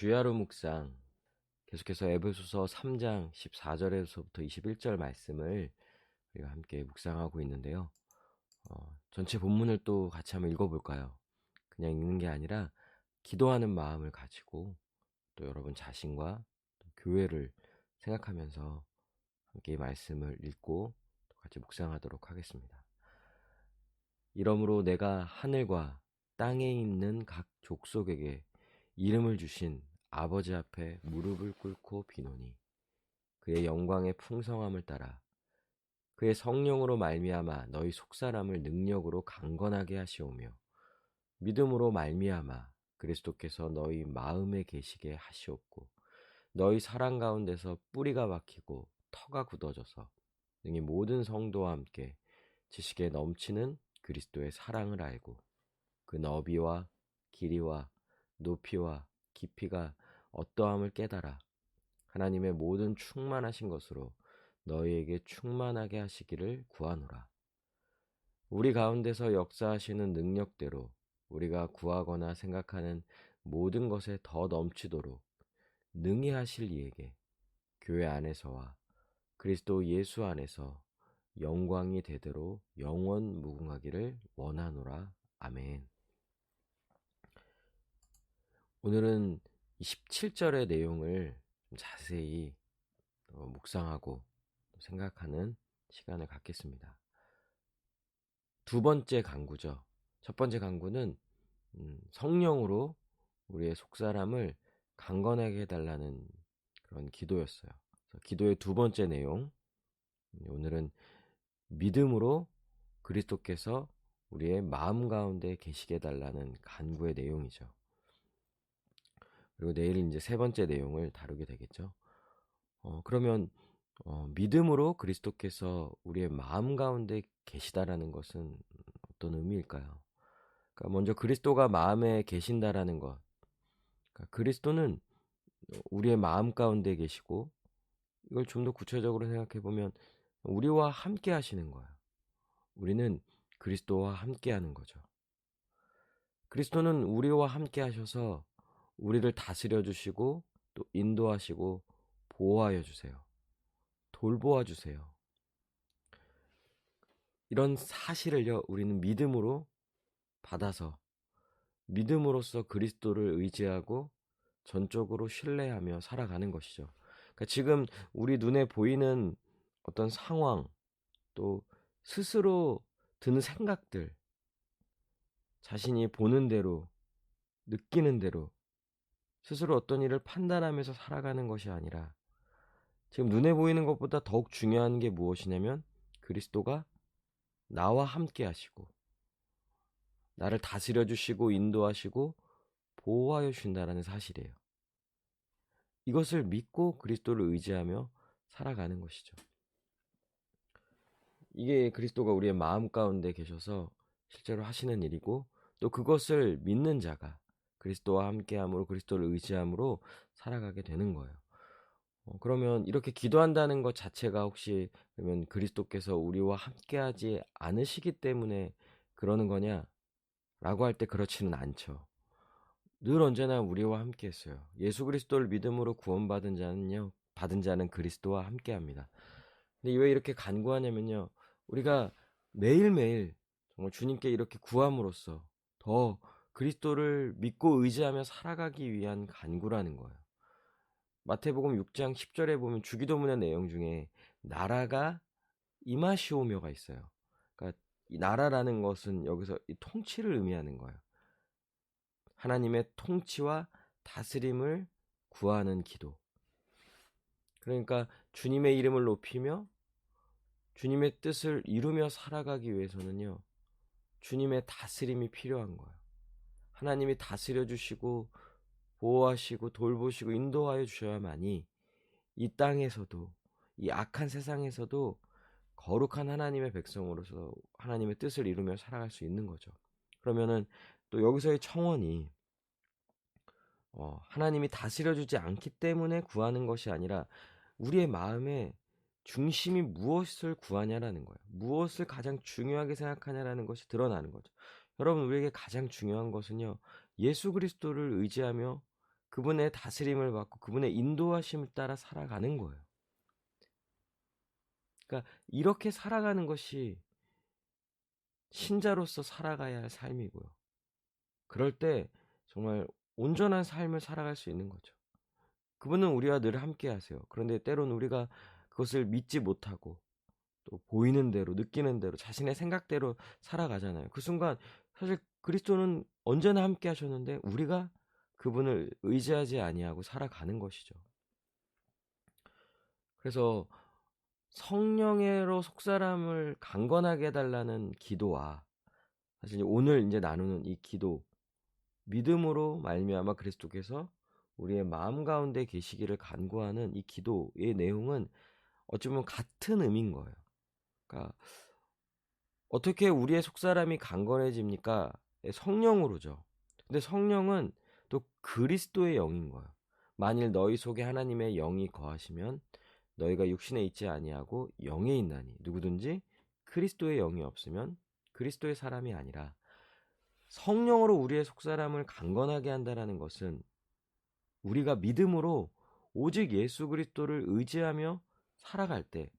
주야로 묵상, 계속해서 에베소서 3장 14절에서부터 21절 말씀을 우리가 함께 묵상하고 있는데요. 전체 본문을 또 같이 한번 읽어볼까요? 그냥 읽는 게 아니라 기도하는 마음을 가지고 또 여러분 자신과 또 교회를 생각하면서 함께 이 말씀을 읽고 또 같이 묵상하도록 하겠습니다. 이러므로 내가 하늘과 땅에 있는 각 족속에게 이름을 주신 아버지 앞에 무릎을 꿇고 비노니 그의 영광의 풍성함을 따라 그의 성령으로 말미암아 너희 속사람을 능력으로 강건하게 하시오며 믿음으로 말미암아 그리스도께서 너희 마음에 계시게 하시옵고 너희 사랑 가운데서 뿌리가 박히고 터가 굳어져서 능히 모든 성도와 함께 지식에 넘치는 그리스도의 사랑을 알고 그 너비와 길이와 높이와 깊이가 어떠함을 깨달아 하나님의 모든 충만하신 것으로 너희에게 충만하게 하시기를 구하노라. 우리 가운데서 역사하시는 능력대로 우리가 구하거나 생각하는 모든 것에 더 넘치도록 능히 하실 이에게 교회 안에서와 그리스도 예수 안에서 영광이 되도록 영원 무궁하기를 원하노라. 아멘. 오늘은 17절의 내용을 좀 자세히 묵상하고 생각하는 시간을 갖겠습니다. 두 번째 강구죠. 첫 번째 강구는 성령으로 우리의 속사람을 강건하게 해달라는 그런 기도였어요. 기도의 두 번째 내용, 오늘은 믿음으로 그리스도께서 우리의 마음 가운데 계시게 해달라는 간구의 내용이죠. 그리고 내일 이제 세 번째 내용을 다루게 되겠죠. 그러면 믿음으로 그리스도께서 우리의 마음 가운데 계시다라는 것은 어떤 의미일까요? 그러니까 먼저 그리스도가 마음에 계신다라는 것. 그러니까 그리스도는 우리의 마음 가운데 계시고 이걸 좀 더 구체적으로 생각해 보면 우리와 함께 하시는 거예요. 우리는 그리스도와 함께 하는 거죠. 그리스도는 우리와 함께 하셔서 우리를 다스려 주시고 또 인도하시고 보호하여 주세요. 돌보아 주세요. 이런 사실을요, 우리는 믿음으로 받아서 믿음으로써 그리스도를 의지하고 전적으로 신뢰하며 살아가는 것이죠. 그러니까 지금 우리 눈에 보이는 어떤 상황, 또 스스로 드는 생각들, 자신이 보는 대로, 느끼는 대로 스스로 어떤 일을 판단하면서 살아가는 것이 아니라 지금 눈에 보이는 것보다 더욱 중요한 게 무엇이냐면 그리스도가 나와 함께 하시고 나를 다스려 주시고 인도하시고 보호하여 주신다라는 사실이에요. 이것을 믿고 그리스도를 의지하며 살아가는 것이죠. 이게 그리스도가 우리의 마음 가운데 계셔서 실제로 하시는 일이고 또 그것을 믿는 자가 그리스도와 함께함으로 그리스도를 의지함으로 살아가게 되는 거예요. 그러면 이렇게 기도한다는 것 자체가 혹시 그러면 그리스도께서 우리와 함께하지 않으시기 때문에 그러는 거냐? 라고 할 때 그렇지는 않죠. 늘 언제나 우리와 함께 했어요. 예수 그리스도를 믿음으로 구원받은 자는요, 받은 자는 그리스도와 함께 합니다. 근데 왜 이렇게 간구하냐면요, 우리가 매일매일 정말 주님께 이렇게 구함으로써 더 그리스도를 믿고 의지하며 살아가기 위한 간구라는 거예요. 마태복음 6장 10절에 보면 주기도문의 내용 중에 나라가 임하시오며가 있어요. 그러니까 이 나라라는 것은 여기서 이 통치를 의미하는 거예요. 하나님의 통치와 다스림을 구하는 기도. 그러니까 주님의 이름을 높이며 주님의 뜻을 이루며 살아가기 위해서는요, 주님의 다스림이 필요한 거예요. 하나님이 다스려 주시고 보호하시고 돌보시고 인도하여 주셔야만이 이 땅에서도 이 악한 세상에서도 거룩한 하나님의 백성으로서 하나님의 뜻을 이루며 살아갈 수 있는 거죠. 그러면은 또 여기서의 청원이 하나님이 다스려 주지 않기 때문에 구하는 것이 아니라 우리의 마음에 중심이 무엇을 구하냐라는 거예요. 무엇을 가장 중요하게 생각하냐라는 것이 드러나는 거죠. 여러분, 우리에게 가장 중요한 것은요, 예수 그리스도를 의지하며 그분의 다스림을 받고 그분의 인도하심을 따라 살아가는 거예요. 그러니까 이렇게 살아가는 것이 신자로서 살아가야 할 삶이고요. 그럴 때 정말 온전한 삶을 살아갈 수 있는 거죠. 그분은 우리와 늘 함께 하세요. 그런데 때론 우리가 그것을 믿지 못하고 또 보이는 대로 느끼는 대로 자신의 생각대로 살아가잖아요. 그 순간 사실 그리스도는 언제나 함께 하셨는데 우리가 그분을 의지하지 아니하고 살아가는 것이죠. 그래서 성령으로 속사람을 강건하게 해달라는 기도와 사실 오늘 이제 나누는 이 기도, 믿음으로 말미암아 그리스도께서 우리의 마음 가운데 계시기를 간구하는 이 기도의 내용은 어찌 보면 같은 의미인 거예요. 그러니까 어떻게 우리의 속사람이 강건해집니까? 성령으로죠. 근데 성령은 또 그리스도의 영인 거예요. 만일 너희 속에 하나님의 영이 거하시면 너희가 육신에 있지 아니하고 영에 있나니 누구든지 그리스도의 영이 없으면 그리스도의 사람이 아니라 성령으로 우리의 속사람을 강건하게 한다는 것은 우리가 믿음으로 오직 예수 그리스도를 의지하며 살아갈 때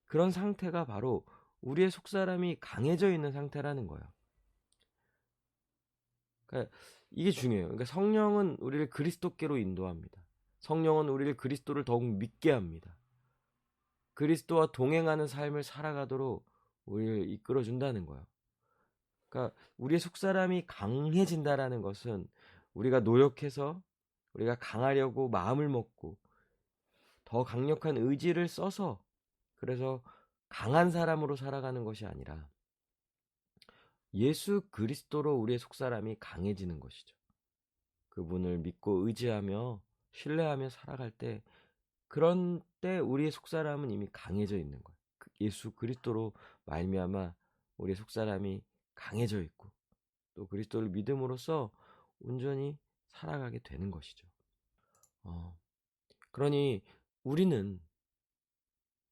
그런 상태가 바로 우리의 속사람이 강해져 있는 상태라는 거예요. 그러니까 이게 중요해요. 그러니까 성령은 우리를 그리스도께로 인도합니다. 성령은 우리를 그리스도를 더욱 믿게 합니다. 그리스도와 동행하는 삶을 살아가도록 우리를 이끌어준다는 거예요. 그러니까 우리의 속사람이 강해진다라는 것은 우리가 노력해서 우리가 강하려고 마음을 먹고 더 강력한 의지를 써서 그래서 강한 사람으로 살아가는 것이 아니라 예수 그리스도로 우리의 속사람이 강해지는 것이죠. 그분을 믿고 의지하며 신뢰하며 살아갈 때 그런 때 우리의 속사람은 이미 강해져 있는 거예요. 예수 그리스도로 말미암아 우리의 속사람이 강해져 있고 또 그리스도를 믿음으로써 온전히 살아가게 되는 것이죠. 그러니 우리는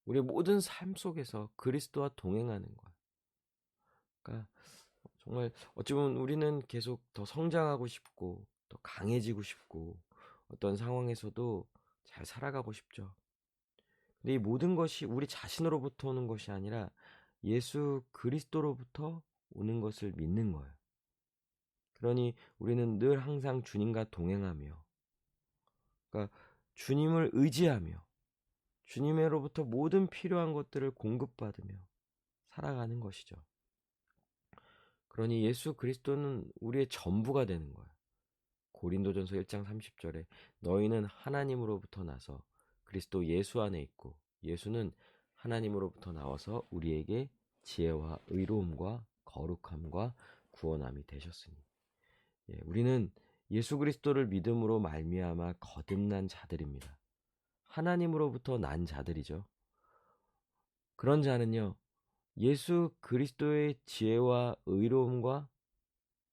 우리의 모든 삶 속에서 그리스도와 동행하는 거예요. 그러니까 정말 어찌 보면 우리는 계속 더 성장하고 싶고 더 강해지고 싶고 어떤 상황에서도 잘 살아가고 싶죠. 근데 이 모든 것이 우리 자신으로부터 오는 것이 아니라 예수 그리스도로부터 오는 것을 믿는 거예요. 그러니 우리는 늘 항상 주님과 동행하며 그러니까 주님을 의지하며 주님으로부터 모든 필요한 것들을 공급받으며 살아가는 것이죠. 그러니 예수 그리스도는 우리의 전부가 되는 거예요. 고린도전서 1장 30절에 너희는 하나님으로부터 나서 그리스도 예수 안에 있고 예수는 하나님으로부터 나와서 우리에게 지혜와 의로움과 거룩함과 구원함이 되셨으니 우리는 예수 그리스도를 믿음으로 말미암아 거듭난 자들입니다. 하나님으로부터 난 자들이죠. 그런 자는요 예수 그리스도의 지혜와 의로움과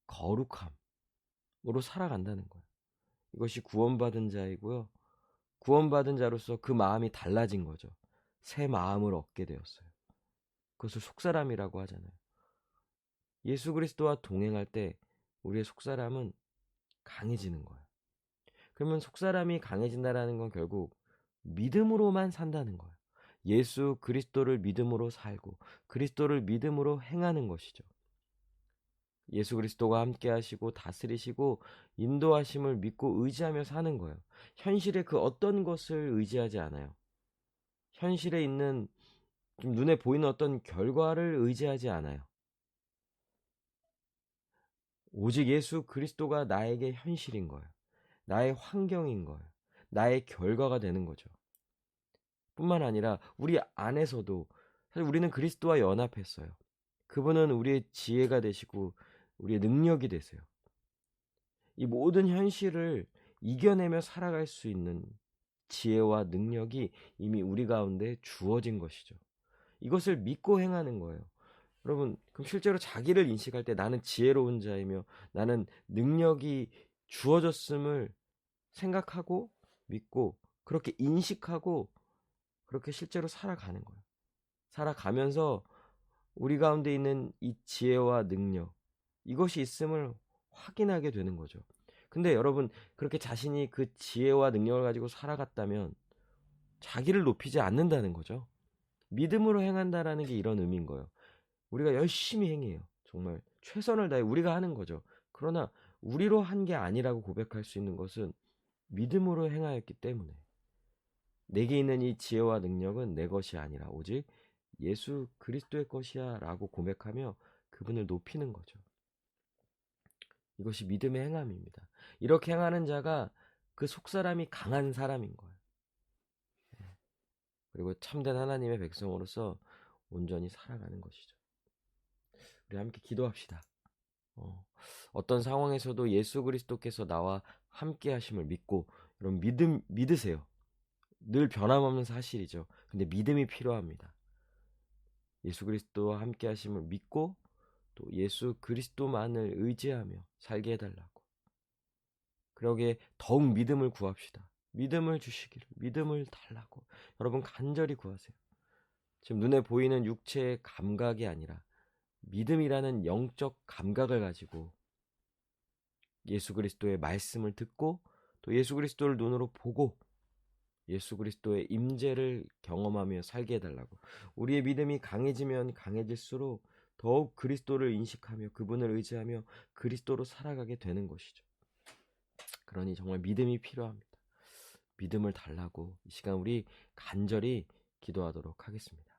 거룩함으로 살아간다는 거예요. 이것이 구원받은 자이고요. 구원받은 자로서 그 마음이 달라진 거죠. 새 마음을 얻게 되었어요. 그것을 속사람이라고 하잖아요. 예수 그리스도와 동행할 때 우리의 속사람은 강해지는 거예요. 그러면 속사람이 강해진다는 건 결국 믿음으로만 산다는 거예요. 예수 그리스도를 믿음으로 살고 그리스도를 믿음으로 행하는 것이죠. 예수 그리스도가 함께 하시고 다스리시고 인도하심을 믿고 의지하며 사는 거예요. 현실의 그 어떤 것을 의지하지 않아요. 현실에 있는 좀 눈에 보이는 어떤 결과를 의지하지 않아요. 오직 예수 그리스도가 나에게 현실인 거예요. 나의 환경인 거예요. 나의 결과가 되는 거죠. 뿐만 아니라 우리 안에서도 사실 우리는 그리스도와 연합했어요. 그분은 우리의 지혜가 되시고 우리의 능력이 되세요. 이 모든 현실을 이겨내며 살아갈 수 있는 지혜와 능력이 이미 우리 가운데 주어진 것이죠. 이것을 믿고 행하는 거예요. 여러분, 그럼 실제로 자기를 인식할 때 나는 지혜로운 자이며 나는 능력이 주어졌음을 생각하고 믿고 그렇게 인식하고 그렇게 실제로 살아가는 거예요. 살아가면서 우리 가운데 있는 이 지혜와 능력 이것이 있음을 확인하게 되는 거죠. 근데 여러분, 그렇게 자신이 그 지혜와 능력을 가지고 살아갔다면 자기를 높이지 않는다는 거죠. 믿음으로 행한다라는 게 이런 의미인 거예요. 우리가 열심히 행해요. 정말 최선을 다해 우리가 하는 거죠. 그러나 우리로 한 게 아니라고 고백할 수 있는 것은 믿음으로 행하였기 때문에, 내게 있는 이 지혜와 능력은 내 것이 아니라 오직 예수 그리스도의 것이야 라고 고백하며 그분을 높이는 거죠. 이것이 믿음의 행함입니다. 이렇게 행하는 자가 그 속사람이 강한 사람인 거예요. 그리고 참된 하나님의 백성으로서 온전히 살아가는 것이죠. 우리 함께 기도합시다. 어떤 상황에서도 예수 그리스도께서 나와 함께 하심을 믿고, 여러분 믿으세요. 늘 변함없는 사실이죠. 근데 믿음이 필요합니다. 예수 그리스도와 함께 하심을 믿고 또 예수 그리스도만을 의지하며 살게 해달라고. 그러기에 더욱 믿음을 구합시다. 믿음을 주시기를, 믿음을 달라고 여러분 간절히 구하세요. 지금 눈에 보이는 육체의 감각이 아니라 믿음이라는 영적 감각을 가지고 예수 그리스도의 말씀을 듣고 또 예수 그리스도를 눈으로 보고 예수 그리스도의 임재를 경험하며 살게 해달라고. 우리의 믿음이 강해지면 강해질수록 더욱 그리스도를 인식하며 그분을 의지하며 그리스도로 살아가게 되는 것이죠. 그러니 정말 믿음이 필요합니다. 믿음을 달라고 이 시간 우리 간절히 기도하도록 하겠습니다.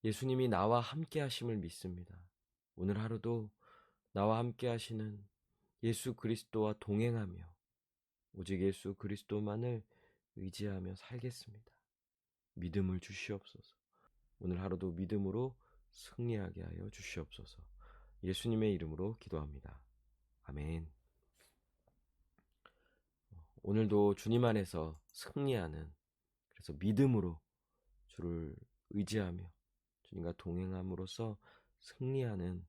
예수님이 나와 함께 하심을 믿습니다. 오늘 하루도 나와 함께 하시는 예수 그리스도와 동행하며 오직 예수 그리스도만을 의지하며 살겠습니다. 믿음을 주시옵소서. 오늘 하루도 믿음으로 승리하게 하여 주시옵소서. 예수님의 이름으로 기도합니다. 아멘. 오늘도 주님 안에서 승리하는, 그래서 믿음으로 주를 의지하며 주님과 동행함으로써 승리하는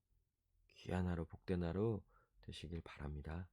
귀한 하루, 복된 하루 되시길 바랍니다.